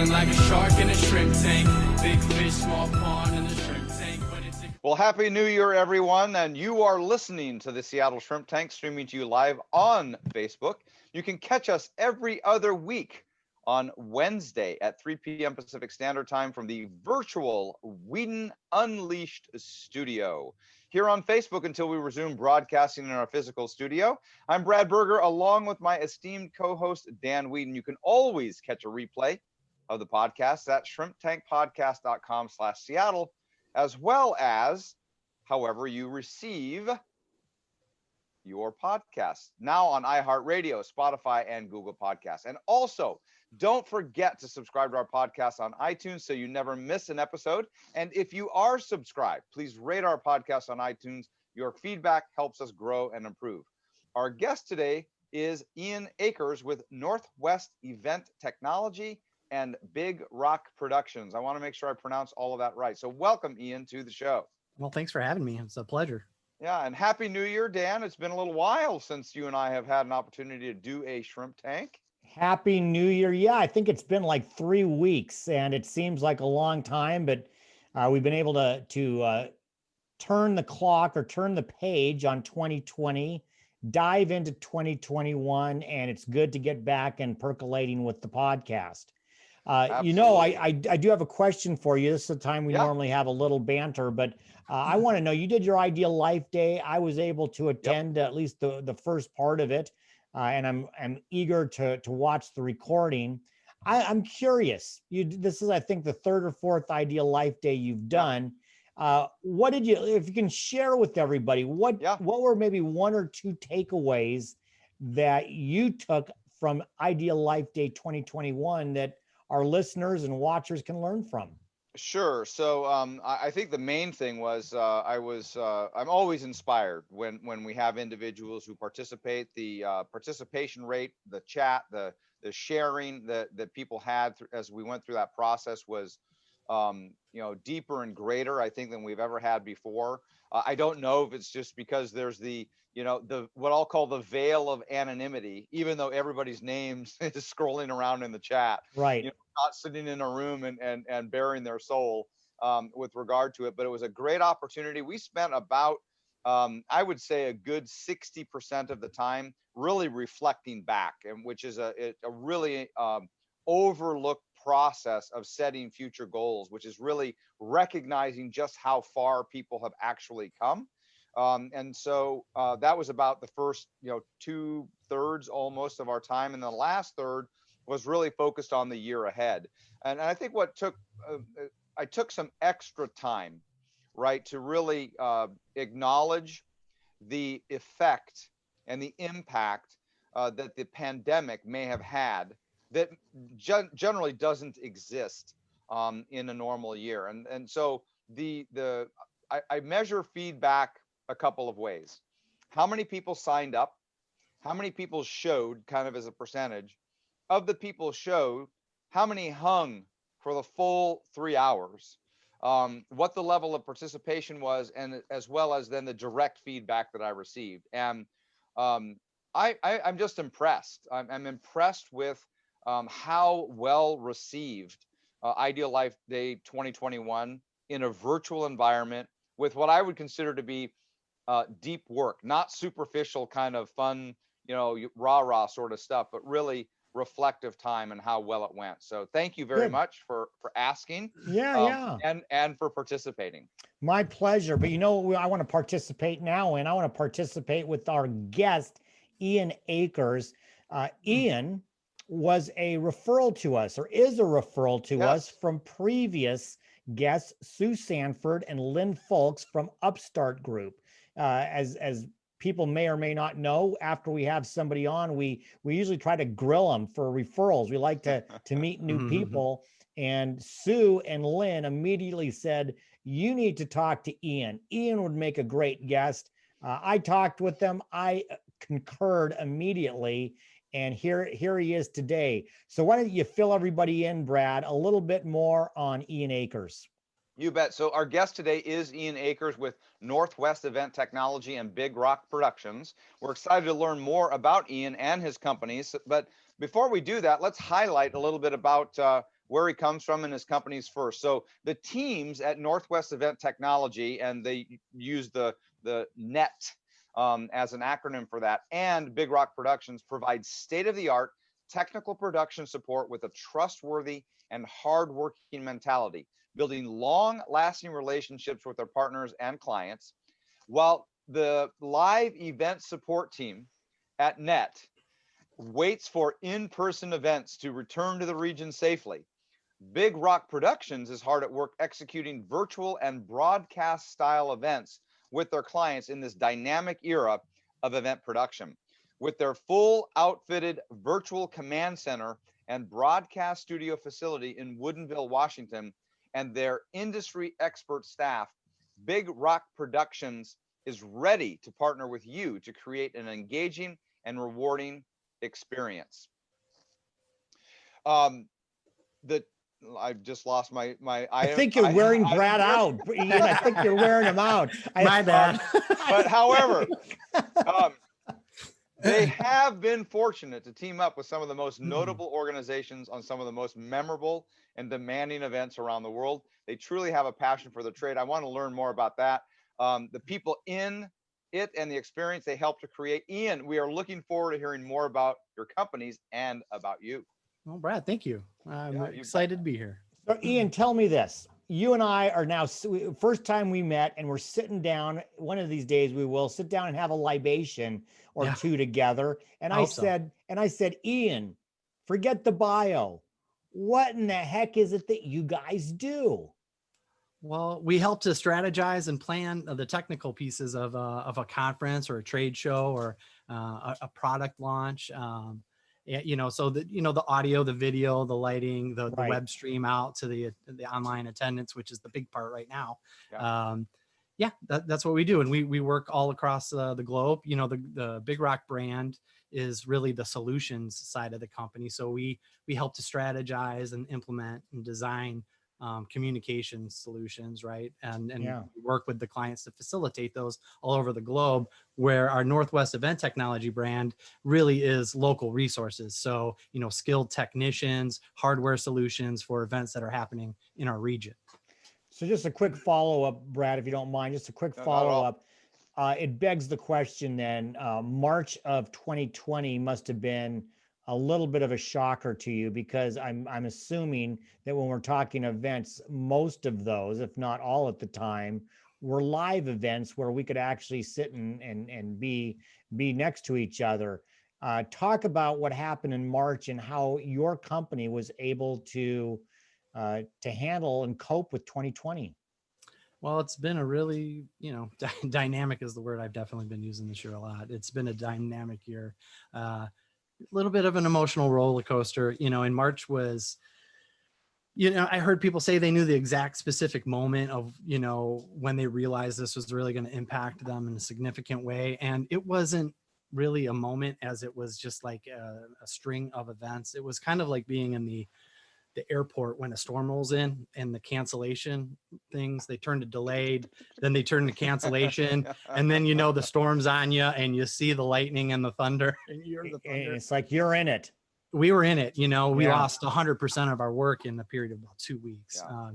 feeling like a shark in a shrimp tank. Big fish, small pond in the shrimp tank. Well, Happy New Year, everyone. And you are listening to the Seattle Shrimp Tank, streaming to you live on Facebook. You can catch us every other week on Wednesday at 3 p.m. Pacific Standard Time from the virtual Woodinville Unleashed studio. Here on Facebook until we resume broadcasting in our physical studio. I'm Brad Berger, along with my esteemed co-host, Dan Whedon. You can always catch a replay of the podcast at shrimptankpodcast.com/Seattle, as well as however you receive your podcast, now on iHeartRadio, Spotify, and Google Podcasts. And also, don't forget to subscribe to our podcast on iTunes so you never miss an episode. And if you are subscribed, please rate our podcast on iTunes. Your feedback helps us grow and improve. Our guest today is Ian Akers with Northwest Event Technology and Big Rock Productions. I want to make sure I pronounce all of that right. So welcome, Ian, to the show. Well, thanks for having me. It's a pleasure. Yeah, and Happy New Year, Dan. It's been a little while since you and I have had an opportunity to do a shrimp tank. Happy New Year. Yeah, I think it's been like 3 weeks and it seems like a long time, but we've been able to turn the clock or turn the page on 2020, dive into 2021, and it's good to get back and percolating with the podcast. You know, I do have a question for you. This is the time we normally have a little banter, but I want to know, you did your Ideal Life Day. I was able to attend at least the first part of it. And I'm eager to watch the recording. I'm curious. This is, I think, the third or fourth Ideal Life Day you've done. What did you, if you can share with everybody, what were maybe one or two takeaways that you took from Ideal Life Day 2021 that our listeners and watchers can learn from? Sure. So I think the main thing was I'm always inspired when we have individuals who participate. The participation rate, the chat, the sharing that people had as we went through that process was deeper and greater, I think, than we've ever had before. I don't know if it's just because there's the what I'll call the veil of anonymity, even though everybody's names is scrolling around in the chat. Right. Not sitting in a room and bearing their soul with regard to it. But it was a great opportunity. We spent about, I would say, a good 60% of the time really reflecting back, and which is a really overlooked process of setting future goals, which is really recognizing just how far people have actually come. And so that was about the first 2/3 almost of our time, and the last third was really focused on the year ahead. And I think I took some extra time, right, to really acknowledge the effect and the impact that the pandemic may have had that generally doesn't exist in a normal year. And so I measure feedback a couple of ways. How many people signed up? How many people showed, kind of as a percentage? Of the people showed, how many hung for the full 3 hours? What the level of participation was, and as well as then the direct feedback that I received. And I'm just impressed. I'm impressed with how well received Ideal Life Day 2021 in a virtual environment with what I would consider to be deep work, not superficial kind of fun, rah-rah sort of stuff, but really reflective time and how well it went. So thank you very much for asking. And for participating. My pleasure. But I want to participate now, and I want to participate with our guest, Ian Akers. Ian was a referral to us, or is a referral to us from previous guests, Sue Sanford and Lynn Folks from Upstart Group. As people may or may not know, after we have somebody on, we usually try to grill them for referrals. We like to meet new people. And Sue and Lynn immediately said, you need to talk to Ian. Ian would make a great guest. I talked with them. I concurred immediately. And here he is today. So why don't you fill everybody in, Brad, a little bit more on Ian Akers? You bet. So our guest today is Ian Akers with Northwest Event Technology and Big Rock Productions. We're excited to learn more about Ian and his companies. But before we do that, let's highlight a little bit about where he comes from and his company's first. So the teams at Northwest Event Technology, and they use the NET as an acronym for that, and Big Rock Productions provide state-of-the-art technical production support with a trustworthy and hardworking mentality, building long-lasting relationships with their partners and clients, while the live event support team at NET waits for in-person events to return to the region safely. Big Rock Productions is hard at work executing virtual and broadcast style events with their clients in this dynamic era of event production. With their full outfitted virtual command center and broadcast studio facility in Woodinville, Washington, and their industry expert staff, Big Rock Productions is ready to partner with you to create an engaging and rewarding experience. I've just lost my I think you're wearing Brad out, Ian. I think you're wearing him out. My bad. But however, they have been fortunate to team up with some of the most notable organizations on some of the most memorable and demanding events around the world. They truly have a passion for the trade. I want to learn more about that. The people in it and the experience they helped to create. Ian, we are looking forward to hearing more about your companies and about you. Well, Brad, thank you. I'm excited to be here. So, Ian, tell me this. You and I are now, first time we met, and we're sitting down. One of these days we will sit down and have a libation or two together. And I said, Ian, forget the bio. What in the heck is it that you guys do? Well, we help to strategize and plan the technical pieces of a conference or a trade show or a product launch. So the audio, the video, the lighting, the web stream out to the online attendance, which is the big part right now. Yeah. That's what we do. And we work all across the globe. The Big Rock brand is really the solutions side of the company. So we help to strategize and implement and design communication solutions, right? And work with the clients to facilitate those all over the globe, where our Northwest Event Technology brand really is local resources. So, skilled technicians, hardware solutions for events that are happening in our region. So just a quick follow-up, Brad, if you don't mind, just a quick follow-up. It begs the question then, March of 2020 must have been a little bit of a shocker to you, because I'm assuming that when we're talking events, most of those, if not all at the time, were live events where we could actually sit and be next to each other. Talk about what happened in March and how your company was able to handle and cope with 2020. Well, it's been a really, dynamic is the word I've definitely been using this year a lot. It's been a dynamic year. A little bit of an emotional roller coaster. In March was, I heard people say they knew the exact specific moment of, when they realized this was really going to impact them in a significant way. And it wasn't really a moment, as it was just like a string of events. It was kind of like being in the airport when a storm rolls in, and the cancellation things, they turn to delayed, then they turn to cancellation, and then the storm's on you and you see the lightning and the thunder, and you're the thunder. It's like you're in it. We were in it. We lost 100% of our work in the period of about 2 weeks. A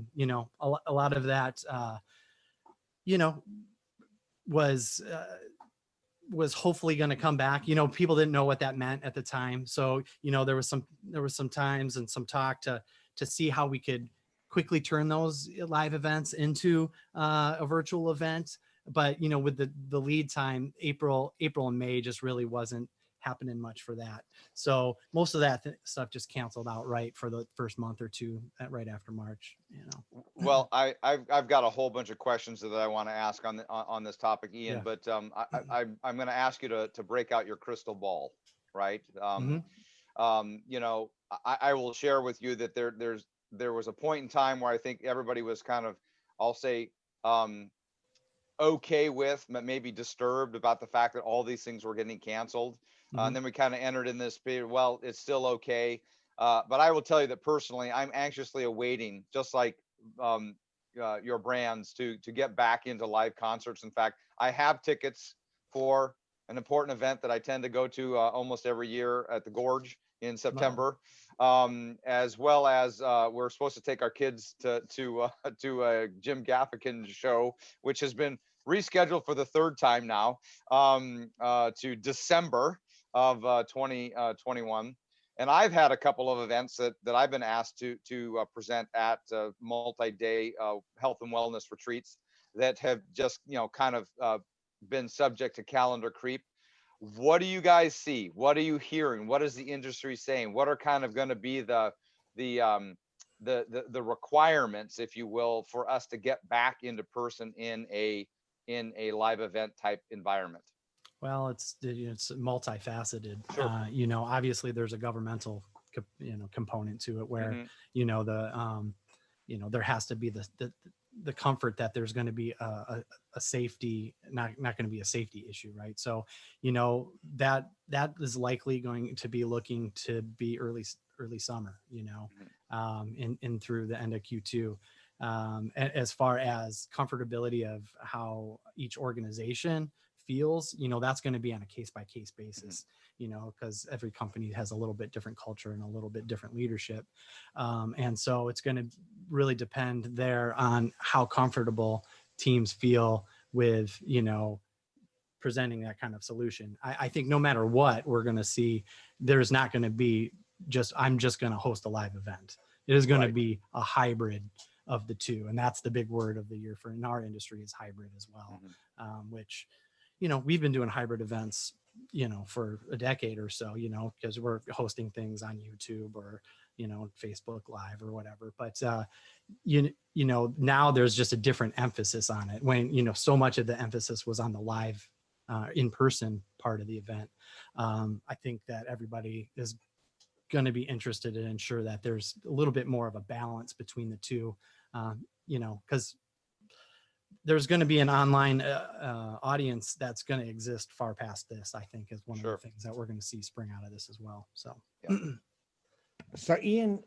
lot of that was hopefully going to come back. People didn't know what that meant at the time. So, there was some times and some talk to see how we could quickly turn those live events into a virtual event. But, with the lead time, April and May just really wasn't happening much for that. So most of that stuff just canceled out right for the first month or two right after March. Well, I've got a whole bunch of questions that I want to ask on this topic, Ian. But I'm going to ask you to break out your crystal ball, right? I will share with you that there was a point in time where I think everybody was kind of, I'll say, okay with, but maybe disturbed about the fact that all these things were getting canceled. And then we kind of entered in this period. Well, it's still okay. But I will tell you that personally, I'm anxiously awaiting, just like your brands, to get back into live concerts. In fact, I have tickets for an important event that I tend to go to almost every year at the Gorge in September, as well as we're supposed to take our kids to a Jim Gaffigan show, which has been rescheduled for the third time now, to December of 2021. And I've had a couple of events that I've been asked to present at multi-day health and wellness retreats that have just, kind of been subject to calendar creep. What do you guys see? What are you hearing? What is the industry saying? What are kind of going to be the requirements, if you will, for us to get back into person in a live event type environment? Well, it's multifaceted. Sure. Obviously there's a governmental component to it where there has to be the comfort that there's going to be a safety, not going to be a safety issue, right? So that is likely going to be looking to be early summer, in through the end of Q2. As far as comfortability of how each organization feels, that's going to be on a case-by-case basis, because every company has a little bit different culture and a little bit different leadership. And so it's going to really depend there on how comfortable teams feel with, presenting that kind of solution. I think no matter what, we're going to see, there's not going to be I'm just going to host a live event. It is going to be a hybrid of the two. And that's the big word of the year in our industry, is hybrid as well, which, we've been doing hybrid events, for a decade or so, because we're hosting things on YouTube or, Facebook Live or whatever. But, now there's just a different emphasis on it when, so much of the emphasis was on the live in-person part of the event. I think that everybody is going to be interested in ensure that there's a little bit more of a balance between the two, because there's going to be an online audience that's going to exist far past this, I think, is one of the things that we're going to see spring out of this as well. So, So Ian,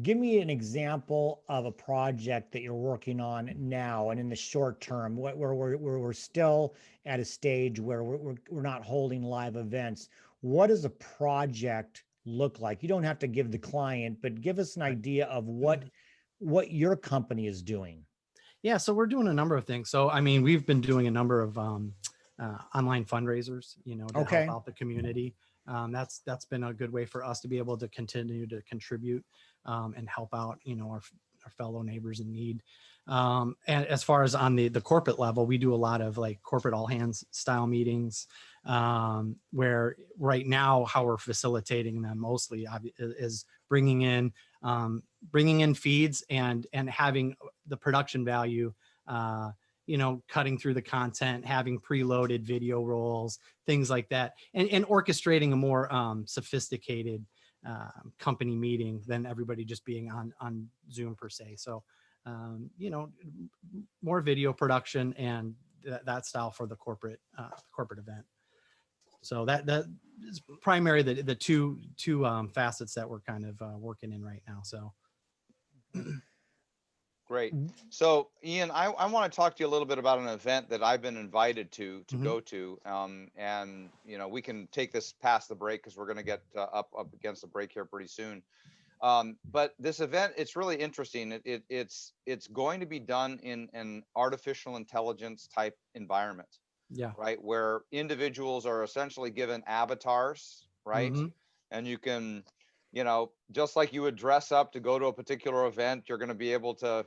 give me an example of a project that you're working on now and in the short term, where we're still at a stage where we're not holding live events. What does a project look like? You don't have to give the client, but give us an idea of what your company is doing. Yeah, so we're doing a number of things. So, we've been doing a number of online fundraisers, to help out the community. That's been a good way for us to be able to continue to contribute and help out, our fellow neighbors in need. And as far as on the corporate level, we do a lot of like corporate all hands style meetings, where right now how we're facilitating them mostly is bringing in feeds and having the production value, cutting through the content, having preloaded video rolls, things like that, and orchestrating a more sophisticated company meeting than everybody just being on Zoom per se. So, more video production and that style for the corporate event. So that is primarily the two facets that we're kind of working in right now. So. Great. So Ian, I want to talk to you a little bit about an event that I've been invited to go to. And, we can take this past the break because we're going to get up against the break here pretty soon. But this event, it's really interesting. It's going to be done in an artificial intelligence type environment. Yeah. Right. Where individuals are essentially given avatars. Right. And you can, just like you would dress up to go to a particular event, you're going to be able to,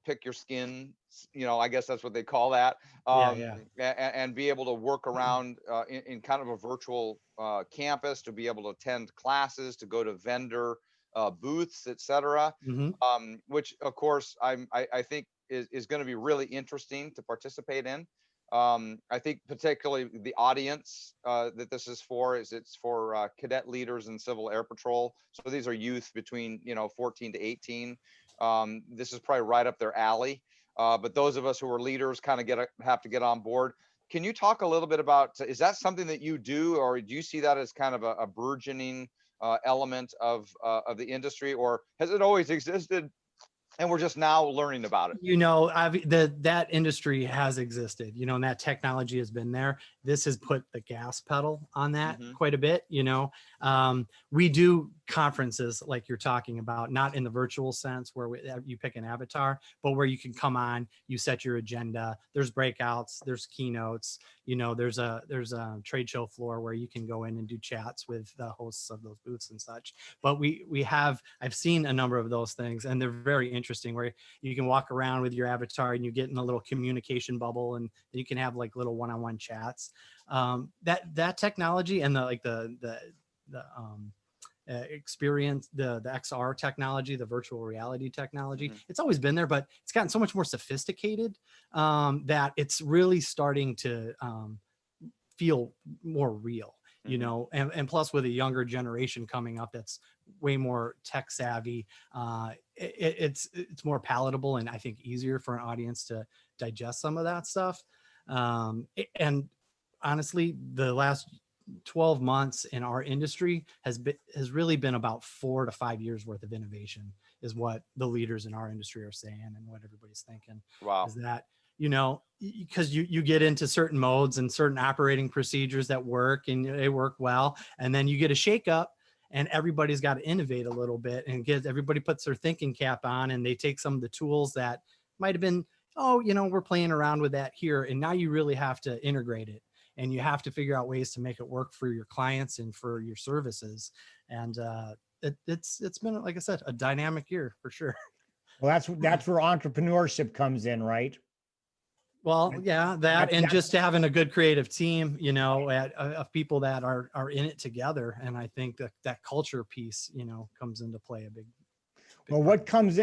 pick your skin, I guess that's what they call that. And be able to work around in kind of a virtual campus, to be able to attend classes, to go to vendor booths, etc. Which of course I think is going to be really interesting to participate in. I think particularly the audience that this is for it's for cadet leaders in Civil Air Patrol. So these are youth between 14 to 18. This is probably right up their alley. But those of us who are leaders kind of have to get on board. Can you talk a little bit about, is that something that you do, or do you see that as kind of a burgeoning element of the industry, or has it always existed and we're just now learning about it? That industry has existed, and that technology has been there. this has put the gas pedal on that Mhm. quite a bit. We do conferences like you're talking about, not in the virtual sense where you pick an avatar, but where you can come on, you set your agenda, there's breakouts, there's keynotes, there's a trade show floor where you can go in and do chats with the hosts of those booths and such. But I've seen a number of those things, and they're very interesting, where you can walk around with your avatar and you get in a little communication bubble, and you can have like little one-on-one chats. That technology and experience, the XR technology, the virtual reality technology, it's always been there, but it's gotten so much more sophisticated that it's really starting to feel more real, and plus with a younger generation coming up that's way more tech savvy, it's more palatable and I think easier for an audience to digest some of that stuff. And honestly, the last 12 months in our industry has really been about 4 to 5 years worth of innovation, is what the leaders in our industry are saying, and what everybody's thinking. Wow. Is that, because you get into certain modes and certain operating procedures that work and they work well, and then you get a shakeup and everybody's got to innovate a little bit, and everybody puts their thinking cap on and they take some of the tools that might have been, we're playing around with that here, and now you really have to integrate it, and you have to figure out ways to make it work for your clients and for your services. And it's been, like I said, a dynamic year for sure. Well, that's where entrepreneurship comes in, right? Well, yeah, and just having a good creative team, of people that are in it together. And I think that culture piece, comes into play a big well, what comes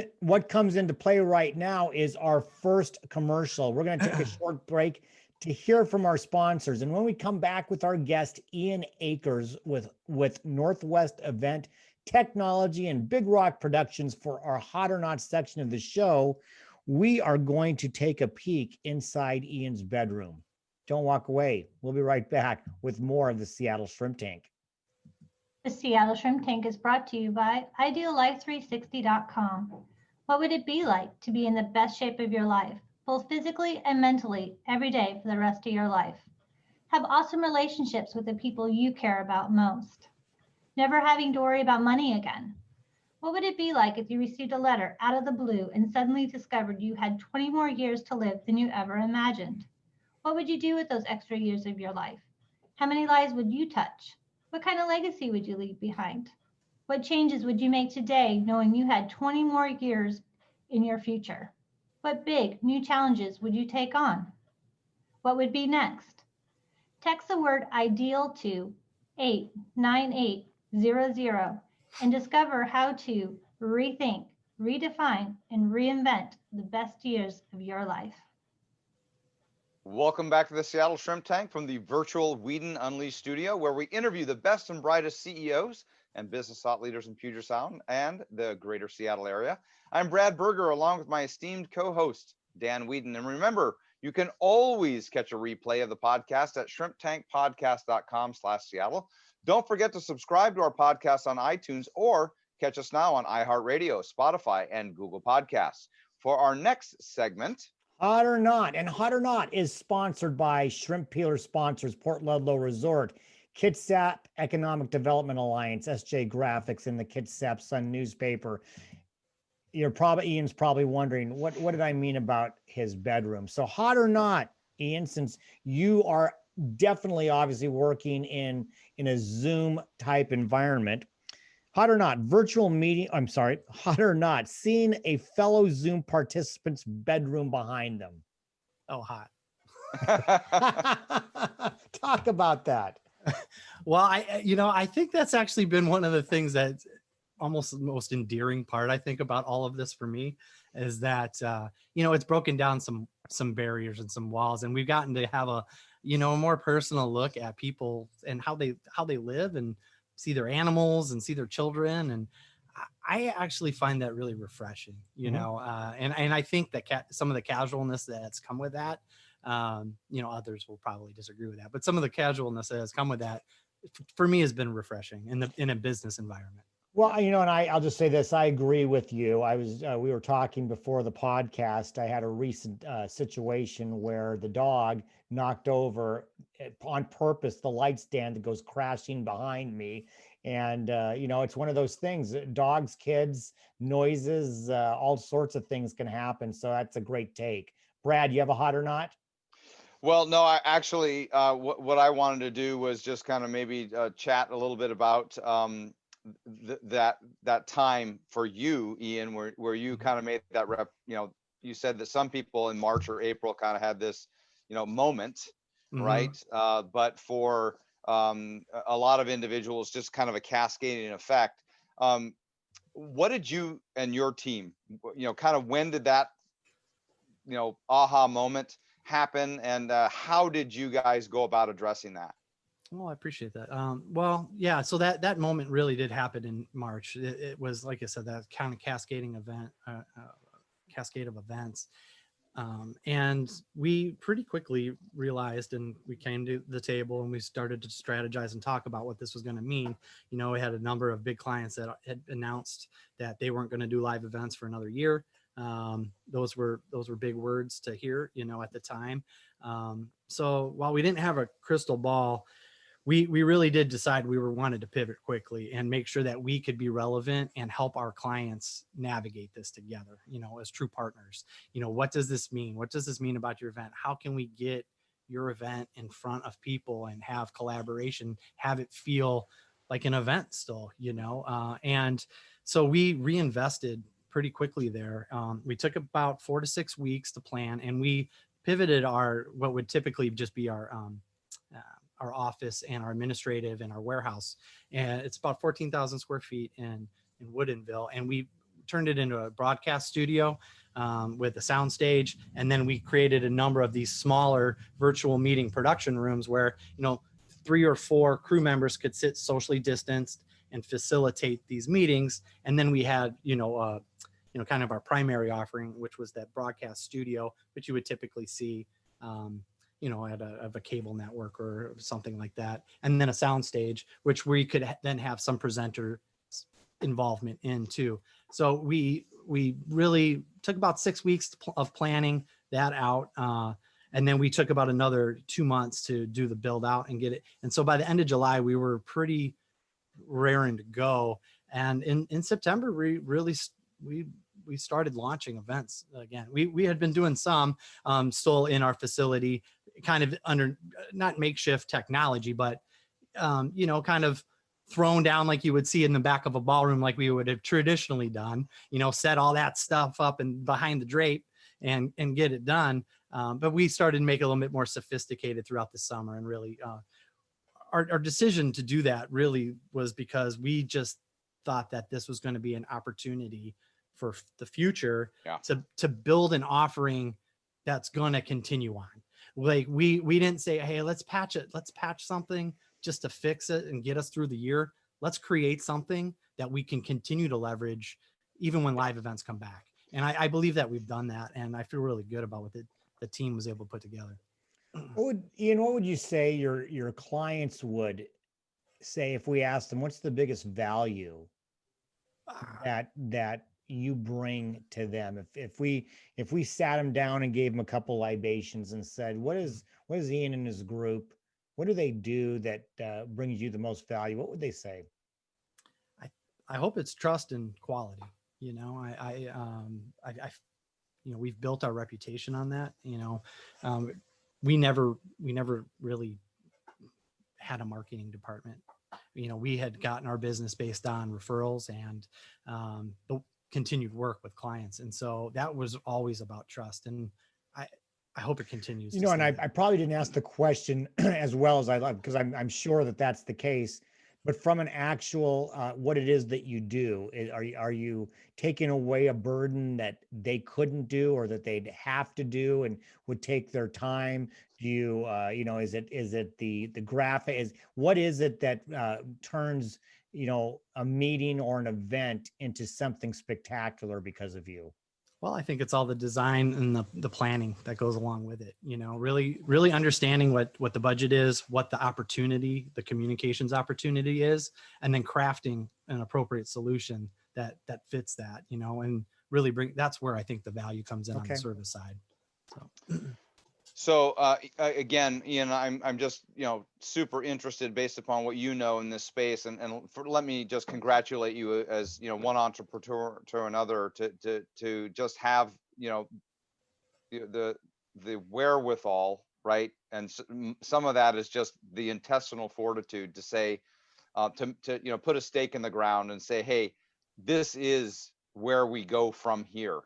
into play right now is our first commercial. We're going to take a short break to hear from our sponsors. And when we come back with our guest, Ian Akers with Northwest Event Technology and Big Rock Productions for our Hot or Not section of the show, we are going to take a peek inside Ian's bedroom. Don't walk away. We'll be right back with more of the Seattle Shrimp Tank. The Seattle Shrimp Tank is brought to you by IdealLife360.com. What would it be like to be in the best shape of your life, both physically and mentally, every day for the rest of your life? Have awesome relationships with the people you care about most. Never having to worry about money again. What would it be like if you received a letter out of the blue and suddenly discovered you had 20 more years to live than you ever imagined? What would you do with those extra years of your life? How many lives would you touch? What kind of legacy would you leave behind? What changes would you make today knowing you had 20 more years in your future? What big new challenges would you take on? What would be next? Text the word IDEAL to 89800 and discover how to rethink, redefine, and reinvent the best years of your life. Welcome back to the Seattle Shrimp Tank from the virtual Whedon Unleashed studio, where we interview the best and brightest CEOs and business thought leaders in Puget Sound and the greater Seattle area. I'm Brad Berger, along with my esteemed co-host, Dan Whedon. And remember, you can always catch a replay of the podcast at shrimptankpodcast.com/Seattle. Don't forget to subscribe to our podcast on iTunes, or catch us now on iHeartRadio, Spotify, and Google Podcasts. For our next segment, Hot or Not. And Hot or Not is sponsored by Shrimp Peeler Sponsors, Port Ludlow Resort, Kitsap Economic Development Alliance, SJ Graphics, and the Kitsap Sun newspaper. Ian's probably wondering, what did I mean about his bedroom? So Hot or Not, Ian, since you are definitely obviously working in a Zoom type environment, Hot or Not, virtual meeting, Hot or Not, seeing a fellow Zoom participant's bedroom behind them. Oh, hot. Talk about that. Well, I think that's actually been one of the things that's almost the most endearing part, I think, about all of this for me, is that, it's broken down some barriers and some walls, and we've gotten to have a more personal look at people and how they live, and see their animals and see their children. And I actually find that really refreshing, and I think that some of the casualness that's come with that, others will probably disagree with that, but some of the casualness that has come with that for me has been refreshing in a business environment. Well, and I'll just say this. I agree with you. We were talking before the podcast. I had a recent situation where the dog knocked over on purpose the light stand that goes crashing behind me. And, it's one of those things. Dogs, kids, noises, all sorts of things can happen. So that's a great take. Brad, you have a hot or not? Well, no, I actually, what I wanted to do was just kind of maybe chat a little bit about that time for you, Ian, where you kind of made that you said that some people in March or April kind of had this, moment, right? But for a lot of individuals, just kind of a cascading effect. What did you and your team, kind of when did that, aha moment happen, and how did you guys go about addressing that? Well, I appreciate that. Well, yeah, so that moment really did happen in March. It was, like I said, that kind of cascading event, cascade of events. And we pretty quickly realized, and we came to the table and we started to strategize and talk about what this was going to mean. We had a number of big clients that had announced that they weren't going to do live events for another year. Those were big words to hear, at the time. So while we didn't have a crystal ball, we really did decide we wanted to pivot quickly and make sure that we could be relevant and help our clients navigate this together, as true partners. What does this mean? What does this mean about your event? How can we get your event in front of people and have collaboration, have it feel like an event still, and so we reinvested pretty quickly there. We took about 4 to 6 weeks to plan, and we pivoted what would typically just be our office and our administrative and our warehouse. And it's about 14,000 square feet in Woodinville. And we turned it into a broadcast studio with a sound stage. And then we created a number of these smaller virtual meeting production rooms where, 3 or 4 crew members could sit socially distanced and facilitate these meetings. And then we had, kind of our primary offering, which was that broadcast studio, which you would typically see, at a cable network or something like that. And then a sound stage, which we could then have some presenter involvement in too. So we really took about 6 weeks of planning that out. And then we took about another 2 months to do the build out and get it. And so by the end of July, we were pretty raring to go. And in September, we started launching events again. We had been doing some still in our facility, kind of under not makeshift technology, but kind of thrown down like you would see in the back of a ballroom, like we would have traditionally done. Set all that stuff up and behind the drape and get it done. But we started to make it a little bit more sophisticated throughout the summer, and really our decision to do that really was because we just thought that this was going to be an opportunity for the future to build an offering that's going to continue on. Like we didn't say, hey, let's patch something just to fix it and get us through the year. Let's create something that we can continue to leverage even when live events come back. And I believe that we've done that, and I feel really good about what the team was able to put together. What would you say your clients would say if we asked them, what's the biggest value that you bring to them? If we sat them down and gave them a couple libations and said, what is Ian and his group, what do they do that brings you the most value? What would they say? I hope it's trust and quality. We've built our reputation on that. We never really had a marketing department. We had gotten our business based on referrals and the continued work with clients. And so that was always about trust. And I hope it continues. And I probably didn't ask the question as well as I love, because I'm sure that that's the case. But from an actual, what it is that you do, are you taking away a burden that they couldn't do or that they'd have to do and would take their time? Do you, is it the graphic? What is it that turns, a meeting or an event into something spectacular because of you? Well, I think it's all the design and the planning that goes along with it. You know, really understanding what the budget is, what the opportunity, the communications opportunity is, and then crafting an appropriate solution that fits that. You know, and really that's where I think the value comes in on the service side. So. So again, Ian, I'm just, super interested based upon what you know in this space, and let me just congratulate you as, one entrepreneur to another to just have, the wherewithal, right? And some of that is just the intestinal fortitude to say, to put a stake in the ground and say, hey, this is where we go from here.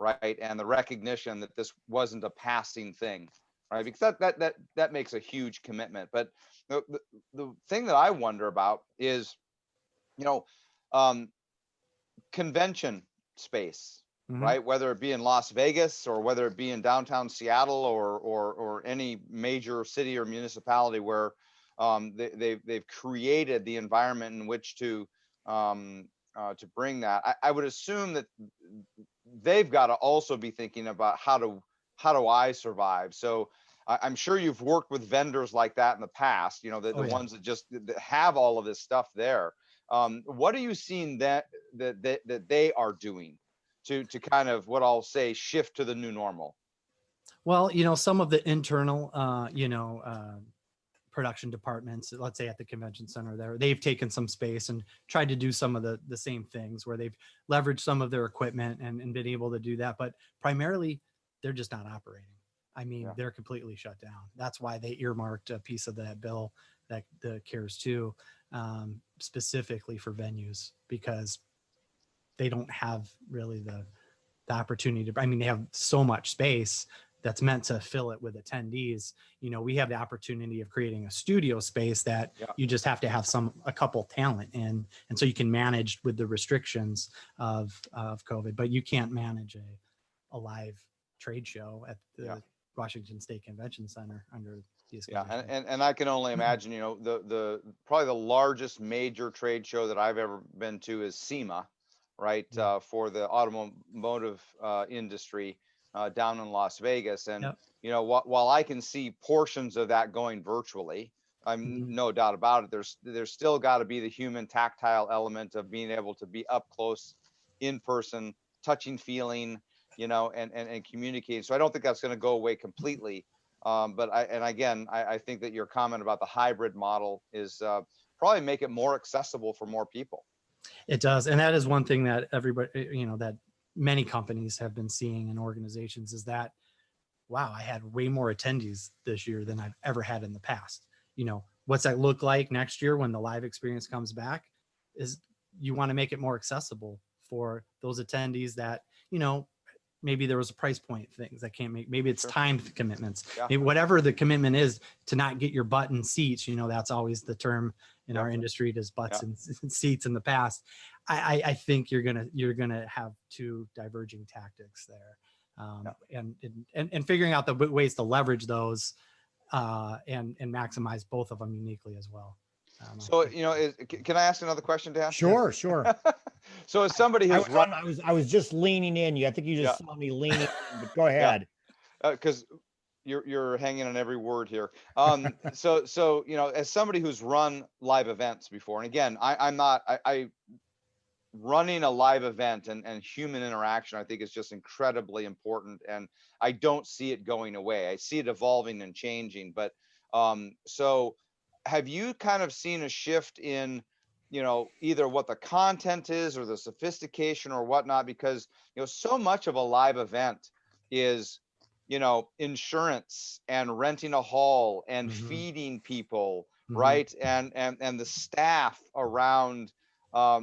Right. And the recognition that this wasn't a passing thing, right? Because that makes a huge commitment. But the thing that I wonder about is, convention space, right? Whether it be in Las Vegas or whether it be in downtown Seattle or any major city or municipality where they've created the environment in which to bring that. I would assume that they've got to also be thinking about how do I survive? So I'm sure you've worked with vendors like that in the past, the ones that have all of this stuff there. What are you seeing that they are doing to kind of, what I'll say, shift to the new normal? Well, some of the internal, production departments, let's say at the convention center there, they've taken some space and tried to do some of the same things where they've leveraged some of their equipment and been able to do that. But primarily, they're just not operating. I mean, they're completely shut down. That's why they earmarked a piece of that bill, that the CARES 2, specifically for venues, because they don't have really the opportunity to, I mean, they have so much space that's meant to fill it with attendees. We have the opportunity of creating a studio space that you just have to have a couple talent in. And so you can manage with the restrictions of COVID, but you can't manage a live trade show at the Washington State Convention Center under these conditions. And I can only imagine, the probably the largest major trade show that I've ever been to is SEMA, right? For the automotive industry. Down in Las Vegas, and while I can see portions of that going virtually, I'm no doubt about it. There's still got to be the human tactile element of being able to be up close, in person, touching, feeling, and communicating. So I don't think that's going to go away completely. But I think that your comment about the hybrid model is probably make it more accessible for more people. It does, and that is one thing that everybody, that many companies have been seeing in organizations is that, wow, I had way more attendees this year than I've ever had in the past. What's that look like next year when the live experience comes back? Is you want to make it more accessible for those attendees that, maybe there was a price point things that can't make, maybe it's time commitments, maybe whatever the commitment is to not get your butt in seats. That's always the term in our industry, is butts and seats in the past. I think you're gonna have two diverging tactics there, and figuring out the ways to leverage those and maximize both of them uniquely as well. So, can I ask another question, Dan? Sure. So as somebody who's I was just leaning in. I think you just saw me leaning in, but go ahead. Because you're hanging on every word here. So as somebody who's run live events before, and again, I running a live event and human interaction, I think, is just incredibly important, and I don't see it going away. I see it evolving and changing. But so have you kind of seen a shift in, either what the content is or the sophistication or whatnot? Because, so much of a live event is, insurance and renting a hall and feeding people, right? And the staff around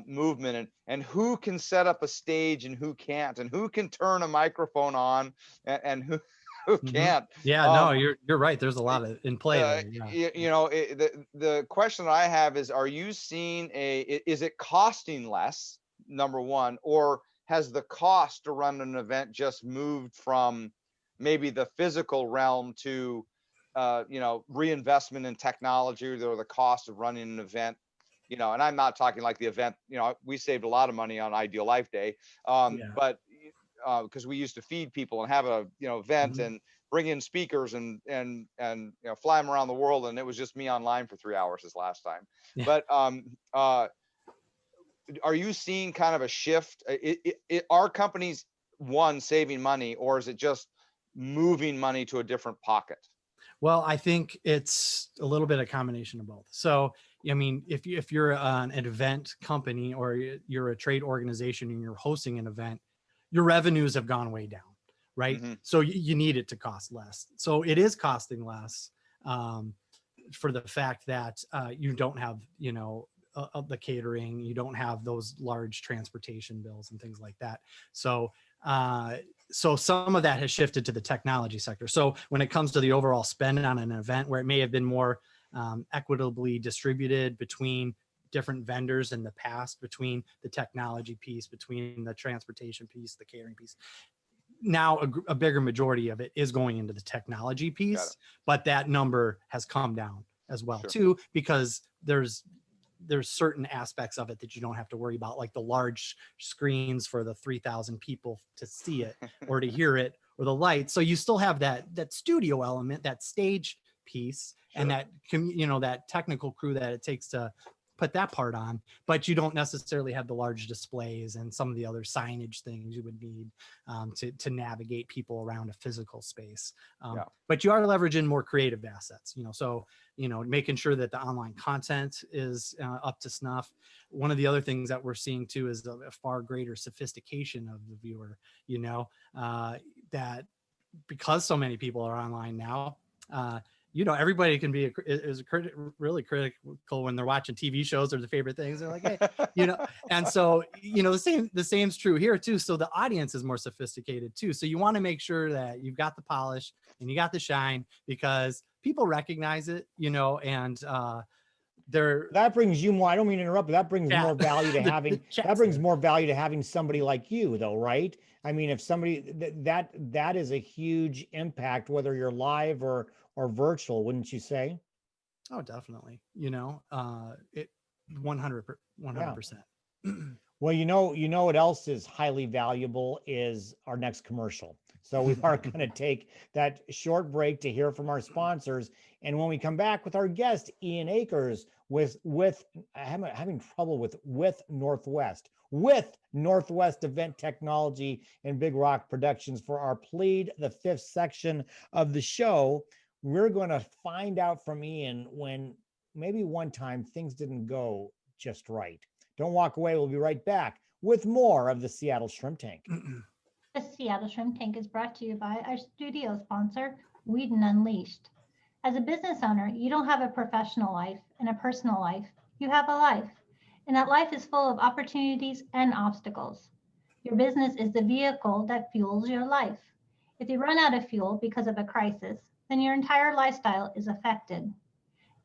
movement and who can set up a stage and who can't, and who can turn a microphone on and who can't. No, you're right. There's a lot of in play there. The question I have is, are you seeing is it costing less, number one, or has the cost to run an event just moved from maybe the physical realm to reinvestment in technology, or the cost of running an event? And I'm not talking like the event, we saved a lot of money on Ideal Life Day, but because we used to feed people and have a event Mhm. and bring in speakers and fly them around the world, and it was just me online for 3 hours this last time. Yeah. But are you seeing kind of a shift? Are companies saving money, or is it just moving money to a different pocket? Well, I think it's a little bit of combination of both. So, I mean, if you're an event company or you're a trade organization and you're hosting an event, your revenues have gone way down, right? Mm-hmm. So you need it to cost less. So it is costing less for the fact that you don't have, the catering, you don't have those large transportation bills and things like that. So so some of that has shifted to the technology sector. So when it comes to the overall spend on an event where it may have been more equitably distributed between different vendors in the past, between the technology piece, between the transportation piece, the catering piece, now a bigger majority of it is going into the technology piece, but that number has come down as well too, because there's certain aspects of it that you don't have to worry about, like the large screens for the 3,000 people to see it or to hear it, or the lights. So you still have that studio element, that stage piece, and that that technical crew that it takes to put that part on, but you don't necessarily have the large displays and some of the other signage things you would need to navigate people around a physical space. But you are leveraging more creative assets, so making sure that the online content is up to snuff. One of the other things that we're seeing too is a far greater sophistication of the viewer, that because so many people are online now, everybody can be really critical when they're watching TV shows or their favorite things. They're like, hey, and so, the same's true here too. So the audience is more sophisticated too. So you want to make sure that you've got the polish and you got the shine, because people recognize it, and that brings you more, I don't mean to interrupt, but that brings more value to having, more value to having somebody like you though, right? I mean, if somebody that is a huge impact, whether you're live or virtual, wouldn't you say? Oh, definitely. It 100%. Well, what else is highly valuable is our next commercial. So we are going to take that short break to hear from our sponsors. And when we come back with our guest, Ian Akers, with I'm having trouble with Northwest Event Technology and Big Rock Productions for our Plead the Fifth section of the show. We're going to find out from Ian when maybe one time things didn't go just right. Don't walk away. We'll be right back with more of the Seattle Shrimp Tank. The Seattle Shrimp Tank is brought to you by our studio sponsor, Whedon Unleashed. As a business owner, you don't have a professional life and a personal life. You have a life, and that life is full of opportunities and obstacles. Your business is the vehicle that fuels your life. If you run out of fuel because of a crisis, then your entire lifestyle is affected.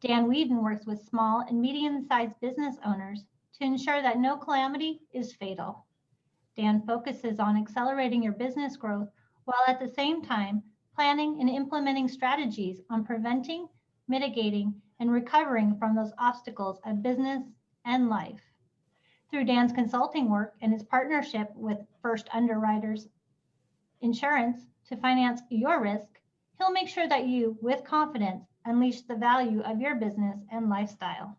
Dan Whedon works with small and medium-sized business owners to ensure that no calamity is fatal. Dan focuses on accelerating your business growth while at the same time planning and implementing strategies on preventing, mitigating, and recovering from those obstacles of business and life. Through Dan's consulting work and his partnership with First Underwriters Insurance to finance your risk, he'll make sure that you, with confidence, unleash the value of your business and lifestyle.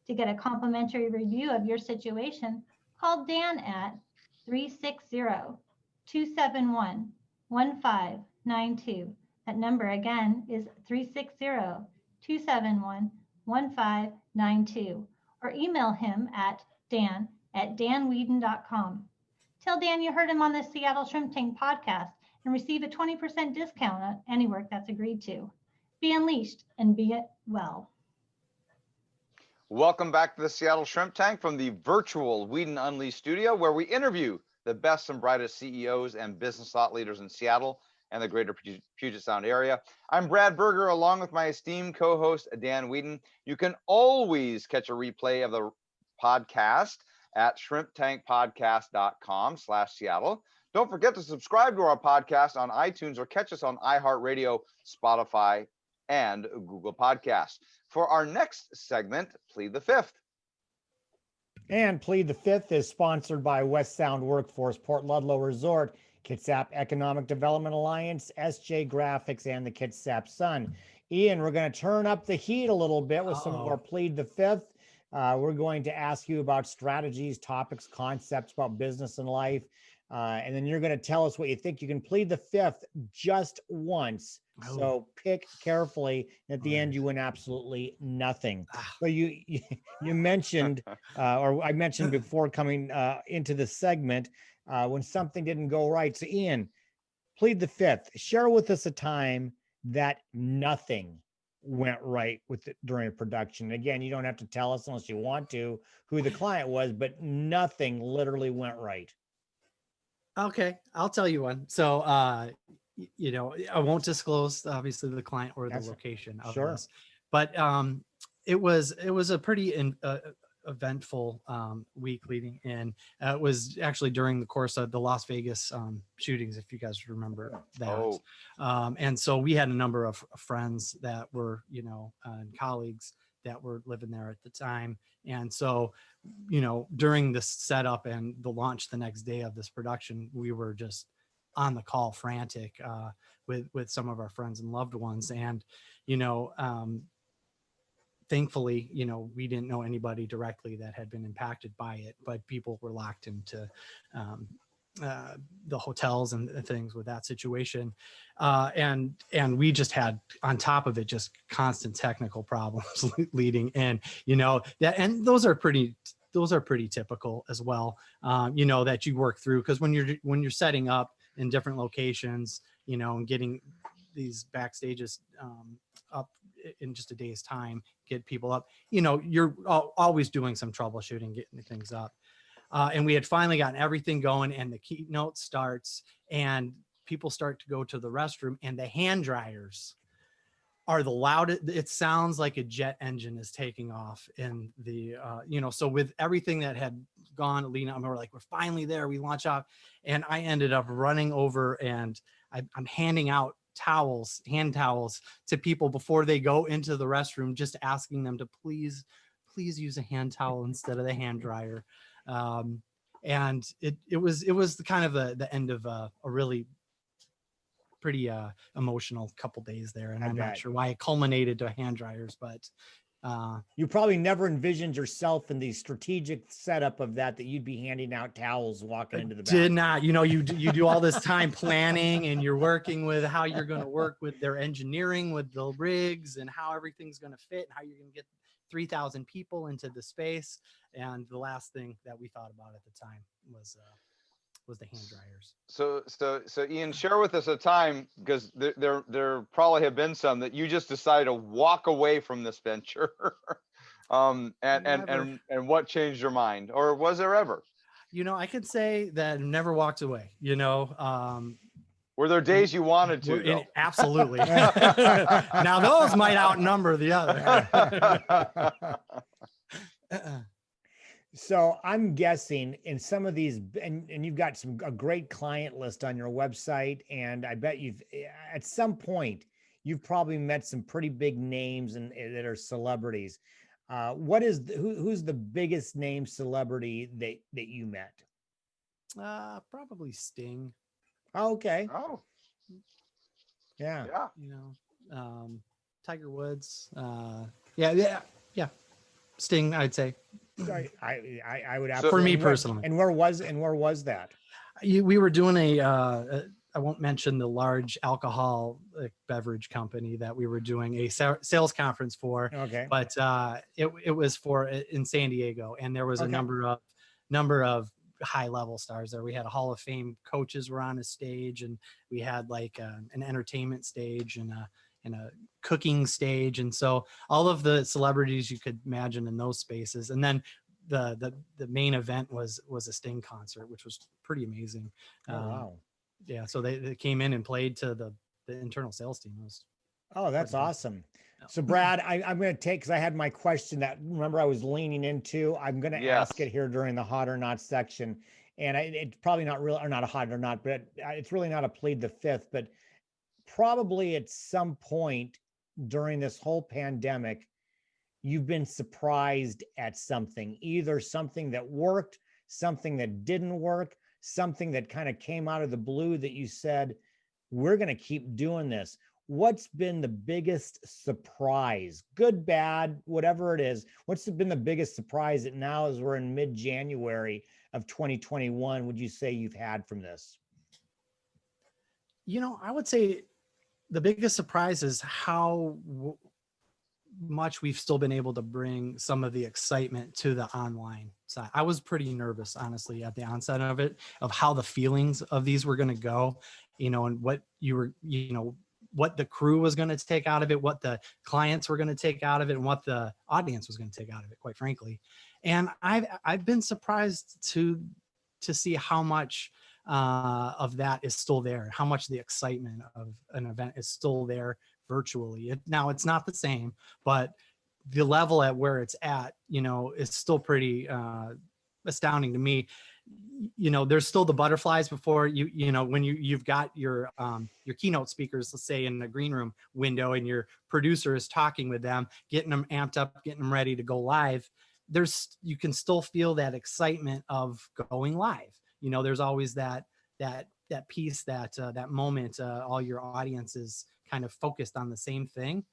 To get a complimentary review of your situation, call Dan at 360-271-1592. That number again is 360-271-1592. Or email him at dan@danwhedon.com. Tell Dan you heard him on the Seattle Shrimp Tank podcast and receive a 20% discount on any work that's agreed to. Be unleashed and be it well. Welcome back to the Seattle Shrimp Tank from the virtual Whedon Unleashed studio, where we interview the best and brightest CEOs and business thought leaders in Seattle and the greater Puget Sound area. I'm Brad Berger, along with my esteemed co-host, Dan Whedon. You can always catch a replay of the podcast at shrimptankpodcast.com/Seattle. Don't forget to subscribe to our podcast on iTunes or catch us on iHeartRadio, Spotify, and Google Podcasts. For our next segment, Plead the Fifth. And Plead the Fifth is sponsored by West Sound Workforce, Port Ludlow Resort, Kitsap Economic Development Alliance, SJ Graphics, and the Kitsap Sun. Ian, we're going to turn up the heat a little bit with some of our Plead the Fifth. We're going to ask you about strategies, topics, concepts about business and life. And then you're going to tell us what you think. You can plead the fifth just once. So pick carefully. At the end, you win absolutely nothing. So you mentioned, or I mentioned before coming into the segment, when something didn't go right. So Ian, plead the fifth. Share with us a time that nothing went right with it during a production. Again, you don't have to tell us unless you want to who the client was, but nothing literally went right. Okay, I'll tell you one. So, you know, I won't disclose obviously the client or the location of this, but it was a pretty eventful week leading in. It was actually during the course of the Las Vegas shootings, if you guys remember that. And so we had a number of friends that were, you know, and colleagues that were living there at the time. And so, you know, during the setup and the launch the next day of this production, we were just on the call frantic with some of our friends and loved ones. And, you know, thankfully, you know, we didn't know anybody directly that had been impacted by it, but people were locked into the hotels and things with that situation. And we just had on top of it, just constant technical problems leading in, you know, that, and those are pretty typical as well. You know, that you work through, because when you're setting up in different locations, you know, and getting these backstages up in just a day's time, get people up, you know, you're always doing some troubleshooting, getting things up. And we had finally gotten everything going, and the keynote starts, and people start to go to the restroom, and the hand dryers are the loudest. It sounds like a jet engine is taking off in the, you know, so with everything that had gone leading up, we're like, we're finally there. We launch off, and I ended up running over, and I'm handing out towels, hand towels to people before they go into the restroom, just asking them to please use a hand towel instead of the hand dryer. And it was the kind of the end of a really pretty emotional couple days there. And I'm not sure why it culminated to hand dryers, but you probably never envisioned yourself in the strategic setup of that you'd be handing out towels walking into the bathroom. Did not, you know, you do all this time planning, and you're working with how you're going to work with their engineering, with the rigs, and how everything's going to fit, and how you're going to get 3,000 people into the space. And the last thing that we thought about at the time was the hand dryers. So Ian, share with us a time, because there probably have been some that you just decided to walk away from this venture. And what changed your mind, or was there ever? You know, I could say that I never walked away, you know. Were there days you wanted to, though? Absolutely. Now those might outnumber the other. So I'm guessing in some of these, and you've got a great client list on your website, and I bet you've at some point you've probably met some pretty big names and that are celebrities. Who's the biggest name celebrity that you met? Probably Sting. Oh, okay. Oh, yeah. You know, Tiger Woods. Yeah. Sting, I'd say. I would for me personally. And where was that? We were doing I won't mention the large alcohol beverage company that we were doing a sales conference for. Okay. But it was in San Diego, and there was a number of high level stars there. We had a Hall of Fame coaches were on a stage, and we had like an entertainment stage and a cooking stage. And so all of the celebrities you could imagine in those spaces. And then the main event was a Sting concert, which was pretty amazing. Wow. Yeah. So they came in and played to the internal sales team. That's awesome. So Brad, I'm going to take, because I had my question that, remember, I was leaning into, I'm going to ask it here during the hot or not section. And it's probably not real, or not a hot or not, but it's really not a plead the fifth, but probably at some point during this whole pandemic, you've been surprised at something, either something that worked, something that didn't work, something that kind of came out of the blue that you said, we're going to keep doing this. What's been the biggest surprise, good, bad, whatever it is? What's been the biggest surprise that now, as we're in mid-January of 2021, would you say you've had from this? You know, I would say the biggest surprise is how much we've still been able to bring some of the excitement to the online side. I was pretty nervous, honestly, at the onset of it, of how the feelings of these were going to go, you know, and what you were, you know, what the crew was going to take out of it, what the clients were going to take out of it, and what the audience was going to take out of it, quite frankly. And I've been surprised to see how much of that is still there, how much the excitement of an event is still there virtually. Now it's not the same, but the level at where it's at, you know, is still pretty astounding to me. You know, there's still the butterflies before you know, when you've got your keynote speakers, let's say in the green room window, and your producer is talking with them, getting them amped up, getting them ready to go live. You can still feel that excitement of going live. You know, there's always that piece, that moment, all your audience is kind of focused on the same thing.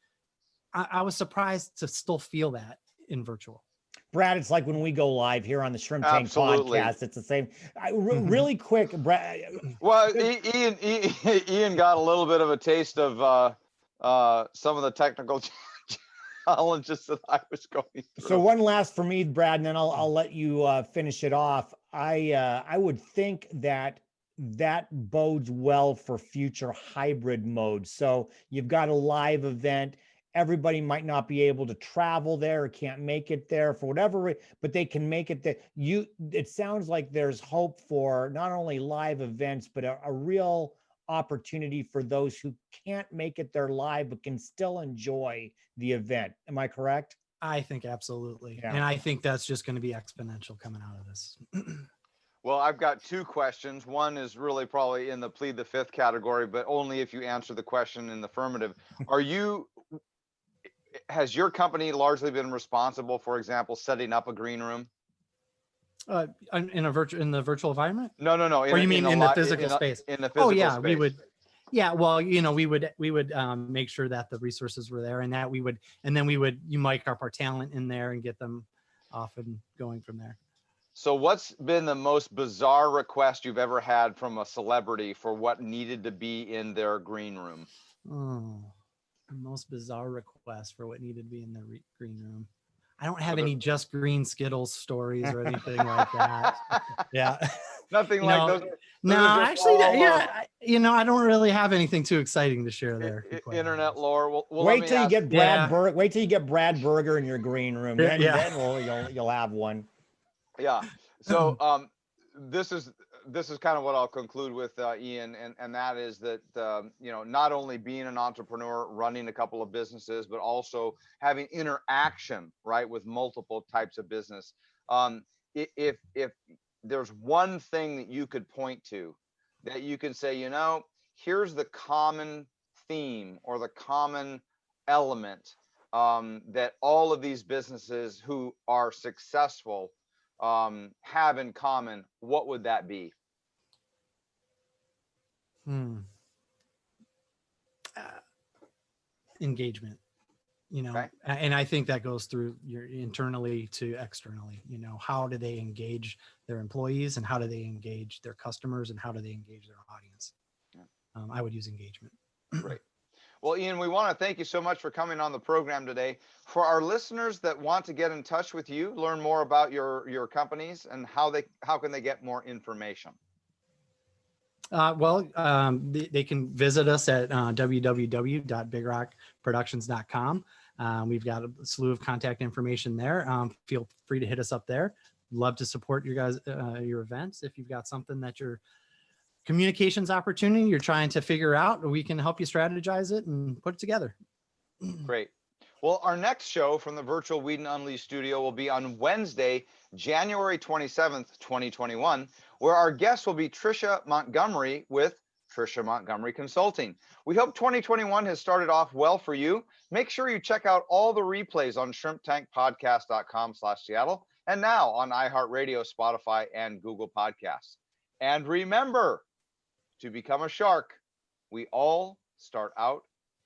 I was surprised to still feel that in virtual. Brad, it's like when we go live here on the Shrimp Tank podcast, it's the same. Really quick, Brad. Well, Ian got a little bit of a taste of some of the technical challenges that I was going through. So one last for me, Brad, and then I'll let you finish it off. I would think that bodes well for future hybrid modes. So you've got a live event. Everybody might not be able to travel there or can't make it there for whatever, but they can make it there. It sounds like there's hope for not only live events, but a real opportunity for those who can't make it there live, but can still enjoy the event. Am I correct? I think absolutely. Yeah. And I think that's just going to be exponential coming out of this. Well, I've got two questions. One is really probably in the plead the fifth category, but only if you answer the question in the affirmative. Has your company largely been responsible, for example, setting up a green room? In the virtual environment? No. Or you mean in the physical space? In the physical yeah, space. we would. Yeah, well, you know, we would make sure that the resources were there, and that you mic up our talent in there and get them off and going from there. So what's been the most bizarre request you've ever had from a celebrity for what needed to be in their green room? Oh, the most bizarre request for what needed to be in the green room. I don't have any just green Skittles stories or anything like that. Yeah. Nothing like those. No, actually, yeah, you know, I don't really have anything too exciting to share there. Internet lore. Well, wait till you get Brad wait till you get Brad Berger in your green room. Then you'll have one. Yeah. So this is kind of what I'll conclude with, Ian, and that is that you know, not only being an entrepreneur, running a couple of businesses, but also having interaction, right, with multiple types of business. If there's one thing that you could point to that you can say, you know, here's the common theme or the common element that all of these businesses who are successful have in common, what would that be? Engagement, you know, okay. And I think that goes through your internally to externally. You know, how do they engage their employees, and how do they engage their customers, and how do they engage their audience? Yeah. I would use engagement. Great. Well, Ian, we want to thank you so much for coming on the program today. For our listeners that want to get in touch with you, learn more about your companies, and how can they get more information? They can visit us at www.bigrockproductions.com. We've got a slew of contact information there. Feel free to hit us up there. Love to support you guys, your events. If you've got something that your communications opportunity you're trying to figure out, we can help you strategize it and put it together. Great. Well, our next show from the virtual Whedon Unleashed studio will be on Wednesday, January 27th, 2021, where our guest will be Trisha Montgomery with Trisha Montgomery Consulting. We hope 2021 has started off well for you. Make sure you check out all the replays on shrimptankpodcast.com/Seattle and now on iHeartRadio, Spotify, and Google Podcasts. And remember, to become a shark, we all start out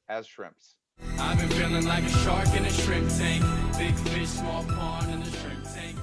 as shrimps. I've been feeling like a shark in a shrimp tank. Big fish, small pond in a shrimp tank.